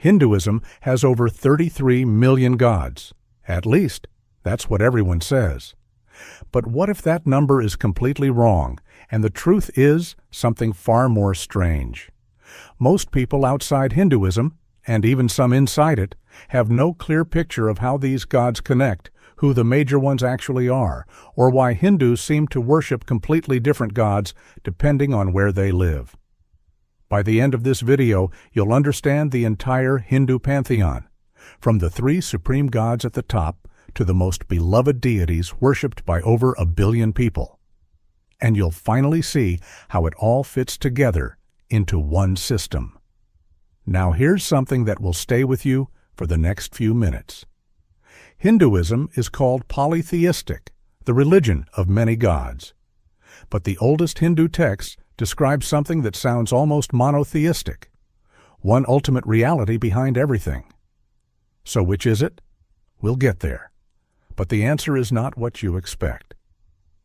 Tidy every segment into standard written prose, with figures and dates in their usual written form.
Hinduism has over 33 million gods. At least, that's what everyone says. But what if that number is completely wrong, and the truth is something far more strange? Most people outside Hinduism, and even some inside it, have no clear picture of how these gods connect, who the major ones actually are, or why Hindus seem to worship completely different gods depending on where they live. By the end of this video, you'll understand the entire Hindu pantheon, from the 3 supreme gods at the top to the most beloved deities worshipped by over 1 billion people. And you'll finally see how it all fits together into one system. Now here's something that will stay with you for the next few minutes. Hinduism is called polytheistic, the religion of many gods. But the oldest Hindu texts describe something that sounds almost monotheistic, one ultimate reality behind everything. So which is it? We'll get there. But the answer is not what you expect.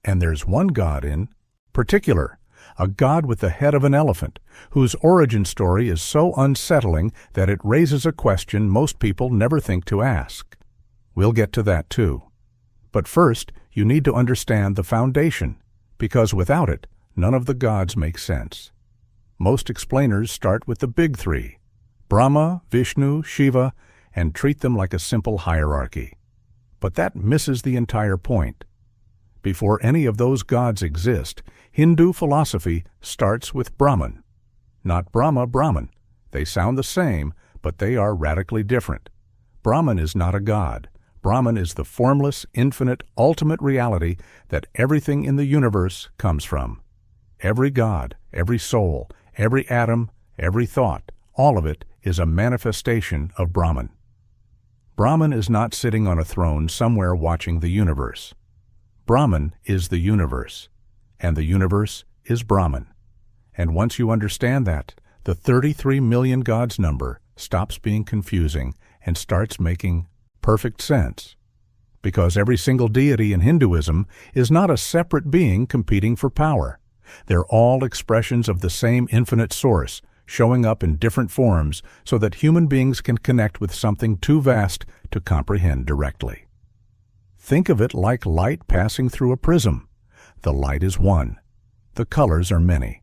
And there's one god in particular, a god with the head of an elephant, whose origin story is so unsettling that it raises a question most people never think to ask. We'll get to that too. But first, you need to understand the foundation, because without it, none of the gods make sense. Most explainers start with the big 3, Brahma, Vishnu, Shiva, and treat them like a simple hierarchy. But that misses the entire point. Before any of those gods exist, Hindu philosophy starts with Brahman. Not Brahma, Brahman. They sound the same, but they are radically different. Brahman is not a god. Brahman is the formless, infinite, ultimate reality that everything in the universe comes from. Every god, every soul, every atom, every thought, all of it is a manifestation of Brahman. Brahman is not sitting on a throne somewhere watching the universe. Brahman is the universe, and the universe is Brahman. And once you understand that, the 33 million gods number stops being confusing and starts making perfect sense. Because every single deity in Hinduism is not a separate being competing for power. They're all expressions of the same infinite source, showing up in different forms so that human beings can connect with something too vast to comprehend directly. Think of it like light passing through a prism. The light is one. The colors are many.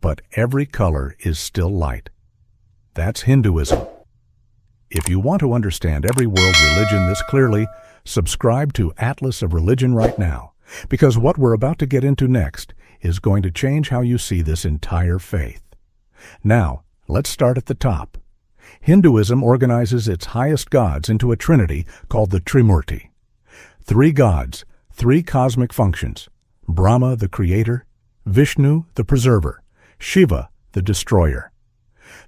But every color is still light. That's Hinduism. If you want to understand every world religion this clearly, subscribe to Atlas of Religion right now, because what we're about to get into next is going to change how you see this entire faith. Now, let's start at the top. Hinduism organizes its highest gods into a trinity called the Trimurti. 3 gods, 3 cosmic functions: Brahma, the creator; Vishnu, the preserver; Shiva, the destroyer.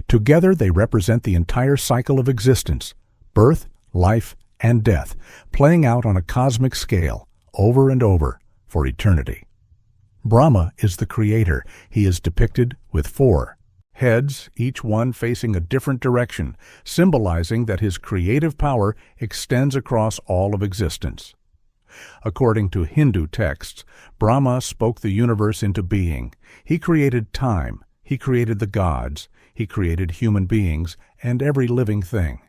Together they represent the entire cycle of existence, birth, life, and death, playing out on a cosmic scale, over and over, for eternity. Brahma is the creator. He is depicted with 4 heads, each one facing a different direction, symbolizing that his creative power extends across all of existence. According to Hindu texts, Brahma spoke the universe into being. He created time. He created the gods. He created human beings and every living thing.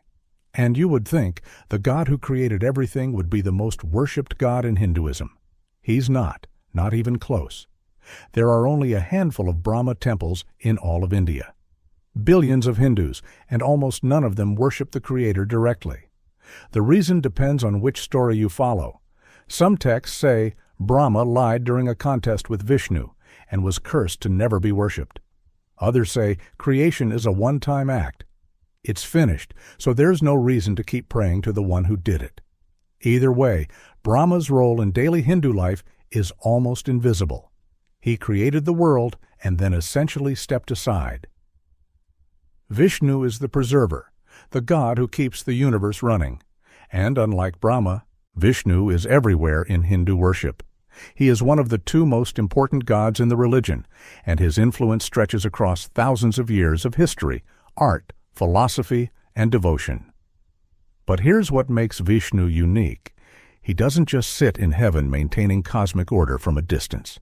And you would think the God who created everything would be the most worshipped God in Hinduism. He's not even close. There are only a handful of Brahma temples in all of India. Billions of Hindus, and almost none of them worship the Creator directly. The reason depends on which story you follow. Some texts say Brahma lied during a contest with Vishnu and was cursed to never be worshipped. Others say creation is a one-time act. It's finished, so there's no reason to keep praying to the one who did it. Either way, Brahma's role in daily Hindu life is almost invisible. He created the world and then essentially stepped aside. Vishnu is the preserver, the god who keeps the universe running. And unlike Brahma, Vishnu is everywhere in Hindu worship. He is one of the 2 most important gods in the religion, and his influence stretches across thousands of years of history, art, philosophy, and devotion. But here's what makes Vishnu unique. He doesn't just sit in heaven maintaining cosmic order from a distance.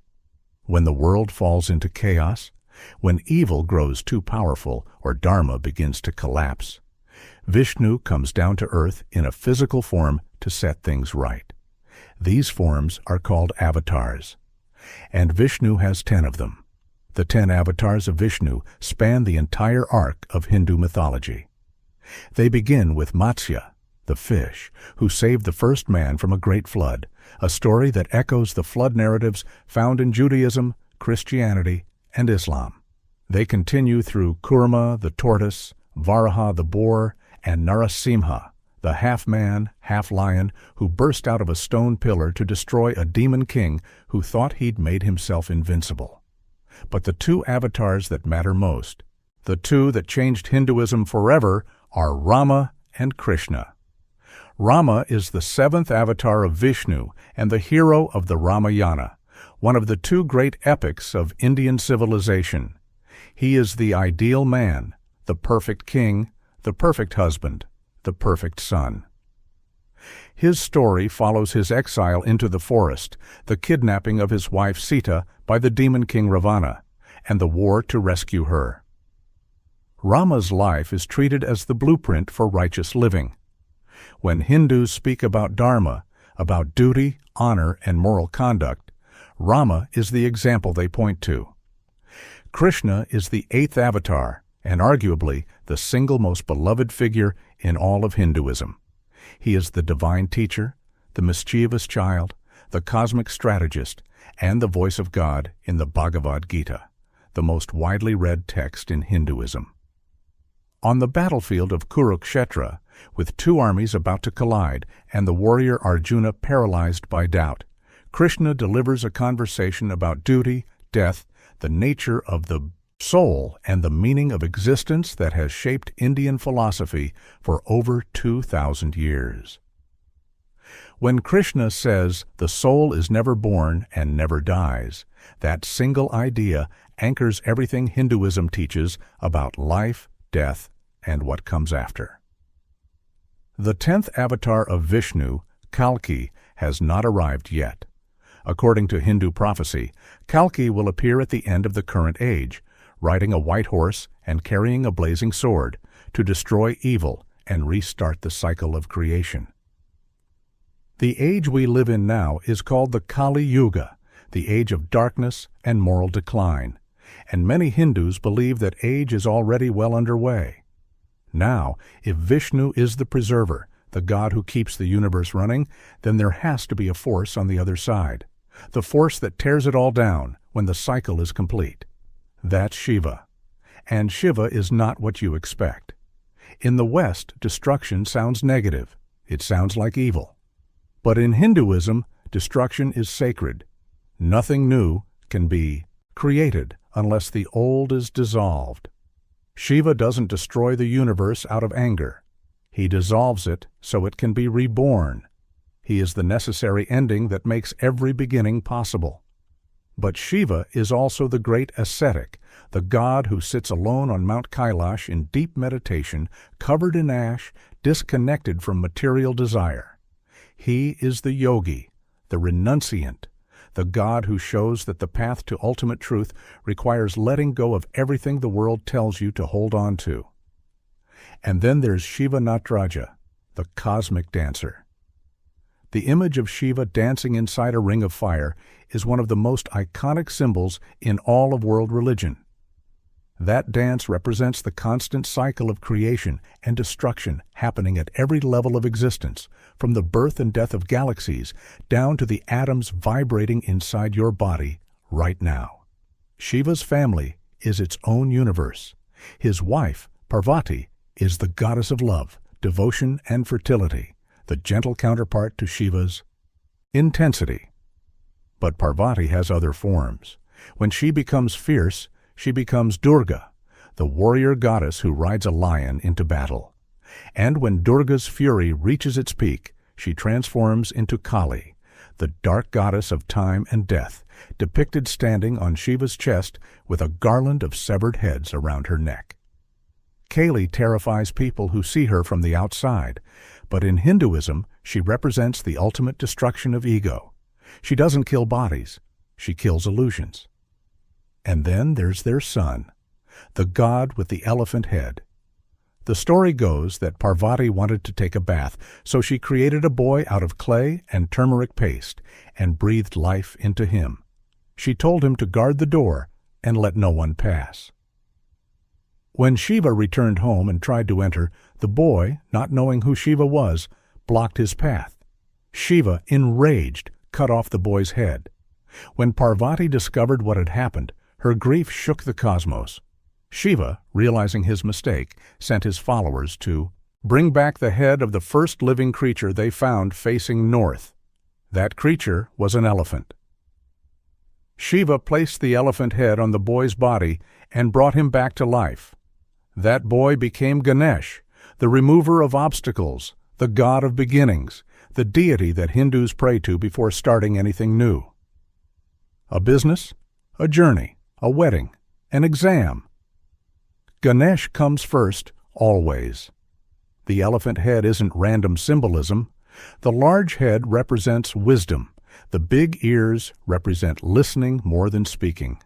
When the world falls into chaos, when evil grows too powerful or dharma begins to collapse, Vishnu comes down to earth in a physical form to set things right. These forms are called avatars, and Vishnu has 10 of them. The 10 avatars of Vishnu span the entire arc of Hindu mythology. They begin with Matsya, the fish, who saved the first man from a great flood, a story that echoes the flood narratives found in Judaism, Christianity, and Islam. They continue through Kurma, the tortoise, Varaha, the boar, and Narasimha, the half-man, half-lion, who burst out of a stone pillar to destroy a demon king who thought he'd made himself invincible. But the 2 avatars that matter most, the 2 that changed Hinduism forever, are Rama and Krishna. Rama is the 7th avatar of Vishnu and the hero of the Ramayana, one of the 2 great epics of Indian civilization. He is the ideal man, the perfect king, the perfect husband, the perfect son. His story follows his exile into the forest, the kidnapping of his wife Sita by the demon king Ravana, and the war to rescue her. Rama's life is treated as the blueprint for righteous living. When Hindus speak about dharma, about duty, honor, and moral conduct, Rama is the example they point to. Krishna is the 8th avatar, and arguably the single most beloved figure in all of Hinduism. He is the divine teacher, the mischievous child, the cosmic strategist, and the voice of God in the Bhagavad Gita, the most widely read text in Hinduism. On the battlefield of Kurukshetra, with 2 armies about to collide and the warrior Arjuna paralyzed by doubt, Krishna delivers a conversation about duty, death, the nature of the soul, and the meaning of existence that has shaped Indian philosophy for over 2,000 years. When Krishna says the soul is never born and never dies, that single idea anchors everything Hinduism teaches about life, death, and what comes after. The 10th avatar of Vishnu, Kalki, has not arrived yet. According to Hindu prophecy, Kalki will appear at the end of the current age, riding a white horse and carrying a blazing sword, to destroy evil and restart the cycle of creation. The age we live in now is called the Kali Yuga, the age of darkness and moral decline, and many Hindus believe that age is already well underway. Now, if Vishnu is the preserver, the God who keeps the universe running, then there has to be a force on the other side, the force that tears it all down when the cycle is complete. That's Shiva. And Shiva is not what you expect. In the West, destruction sounds negative. It sounds like evil. But in Hinduism, destruction is sacred. Nothing new can be created unless the old is dissolved. Shiva doesn't destroy the universe out of anger. He dissolves it so it can be reborn. He is the necessary ending that makes every beginning possible. But Shiva is also the great ascetic, the god who sits alone on Mount Kailash in deep meditation, covered in ash, disconnected from material desire. He is the yogi, the renunciant, the god who shows that the path to ultimate truth requires letting go of everything the world tells you to hold on to. And then there's Shiva Nataraja, the cosmic dancer. The image of Shiva dancing inside a ring of fire is one of the most iconic symbols in all of world religion. That dance represents the constant cycle of creation and destruction happening at every level of existence, from the birth and death of galaxies down to the atoms vibrating inside your body right now. Shiva's family is its own universe. His wife, Parvati, is the goddess of love, devotion, and fertility, the gentle counterpart to Shiva's intensity. But Parvati has other forms. When she becomes fierce, she becomes Durga, the warrior goddess who rides a lion into battle. And when Durga's fury reaches its peak, she transforms into Kali, the dark goddess of time and death, depicted standing on Shiva's chest with a garland of severed heads around her neck. Kali terrifies people who see her from the outside, but in Hinduism, she represents the ultimate destruction of ego. She doesn't kill bodies, she kills illusions. And then there's their son, the god with the elephant head. The story goes that Parvati wanted to take a bath, so she created a boy out of clay and turmeric paste and breathed life into him. She told him to guard the door and let no one pass. When Shiva returned home and tried to enter, the boy, not knowing who Shiva was, blocked his path. Shiva, enraged, cut off the boy's head. When Parvati discovered what had happened, her grief shook the cosmos. Shiva, realizing his mistake, sent his followers to bring back the head of the first living creature they found facing north. That creature was an elephant. Shiva placed the elephant head on the boy's body and brought him back to life. That boy became Ganesha, the remover of obstacles, the god of beginnings, the deity that Hindus pray to before starting anything new. A business, a journey, a wedding, an exam. Ganesha comes first, always. The elephant head isn't random symbolism. The large head represents wisdom. The big ears represent listening more than speaking.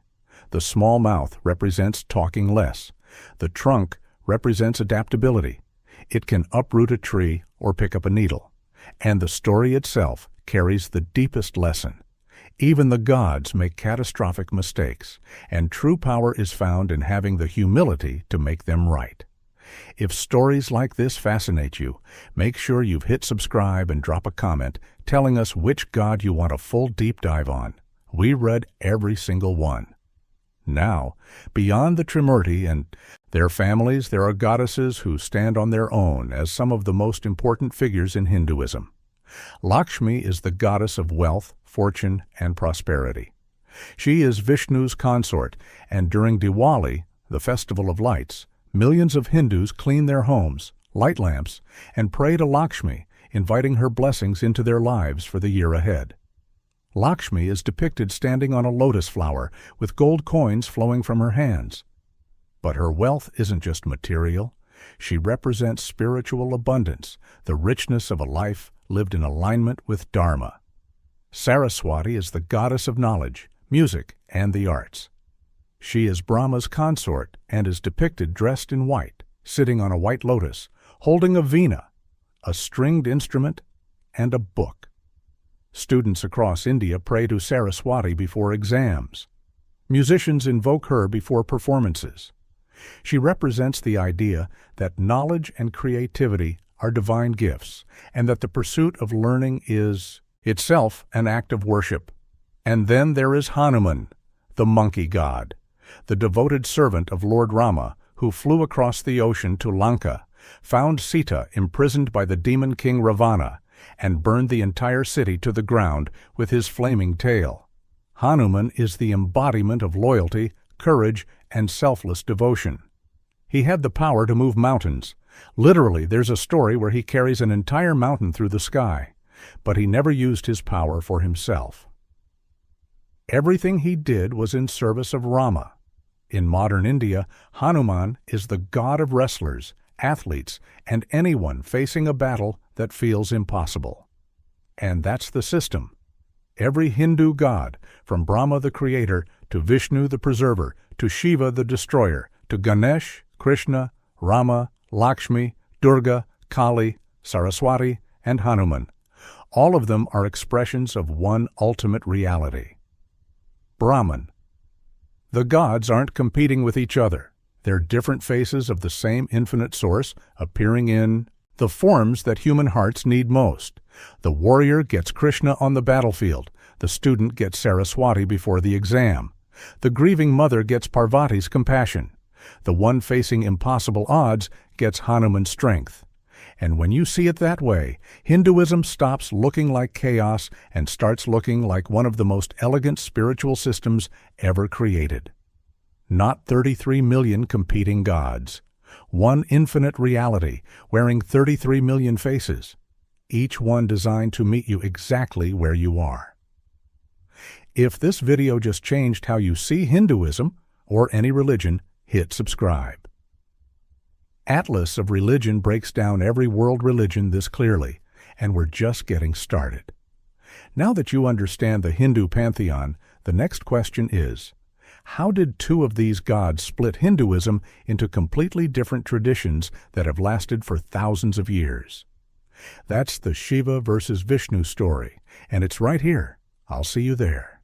The small mouth represents talking less. The trunk represents adaptability. It can uproot a tree or pick up a needle. And the story itself carries the deepest lesson. Even the gods make catastrophic mistakes, and true power is found in having the humility to make them right. If stories like this fascinate you, make sure you've hit subscribe and drop a comment telling us which god you want a full deep dive on. We read every single one. Now, beyond the Trimurti and their families, there are goddesses who stand on their own as some of the most important figures in Hinduism. Lakshmi is the goddess of wealth, fortune, and prosperity. She is Vishnu's consort, and during Diwali, the festival of lights, millions of Hindus clean their homes, light lamps, and pray to Lakshmi, inviting her blessings into their lives for the year ahead. Lakshmi is depicted standing on a lotus flower with gold coins flowing from her hands. But her wealth isn't just material. She represents spiritual abundance, the richness of a life lived in alignment with Dharma. Saraswati is the goddess of knowledge, music, and the arts. She is Brahma's consort and is depicted dressed in white, sitting on a white lotus, holding a veena, a stringed instrument, and a book. Students across India pray to Saraswati before exams. Musicians invoke her before performances. She represents the idea that knowledge and creativity are divine gifts, and that the pursuit of learning is itself an act of worship. And then there is Hanuman, the monkey god, the devoted servant of Lord Rama, who flew across the ocean to Lanka, found Sita imprisoned by the demon king Ravana, and burned the entire city to the ground with his flaming tail. Hanuman is the embodiment of loyalty, courage, and selfless devotion. He had the power to move mountains. Literally, there's a story where he carries an entire mountain through the sky, but he never used his power for himself. Everything he did was in service of Rama. In modern India, Hanuman is the god of wrestlers, athletes, and anyone facing a battle that feels impossible. And that's the system. Every Hindu god, from Brahma the creator, to Vishnu the preserver, to Shiva the destroyer, to Ganesha, Krishna, Rama, Lakshmi, Durga, Kali, Saraswati, and Hanuman. All of them are expressions of one ultimate reality. Brahman. The gods aren't competing with each other. They're different faces of the same infinite source appearing in the forms that human hearts need most. The warrior gets Krishna on the battlefield. The student gets Saraswati before the exam. The grieving mother gets Parvati's compassion. The one facing impossible odds gets Hanuman's strength. And when you see it that way, Hinduism stops looking like chaos and starts looking like one of the most elegant spiritual systems ever created. Not 33 million competing gods. One infinite reality, wearing 33 million faces, each one designed to meet you exactly where you are. If this video just changed how you see Hinduism, or any religion, hit subscribe. Atlas of Religion breaks down every world religion this clearly, and we're just getting started. Now that you understand the Hindu pantheon, the next question is, How did two of these gods split Hinduism into completely different traditions that have lasted for thousands of years? That's the Shiva versus Vishnu story, and it's right here. I'll see you there.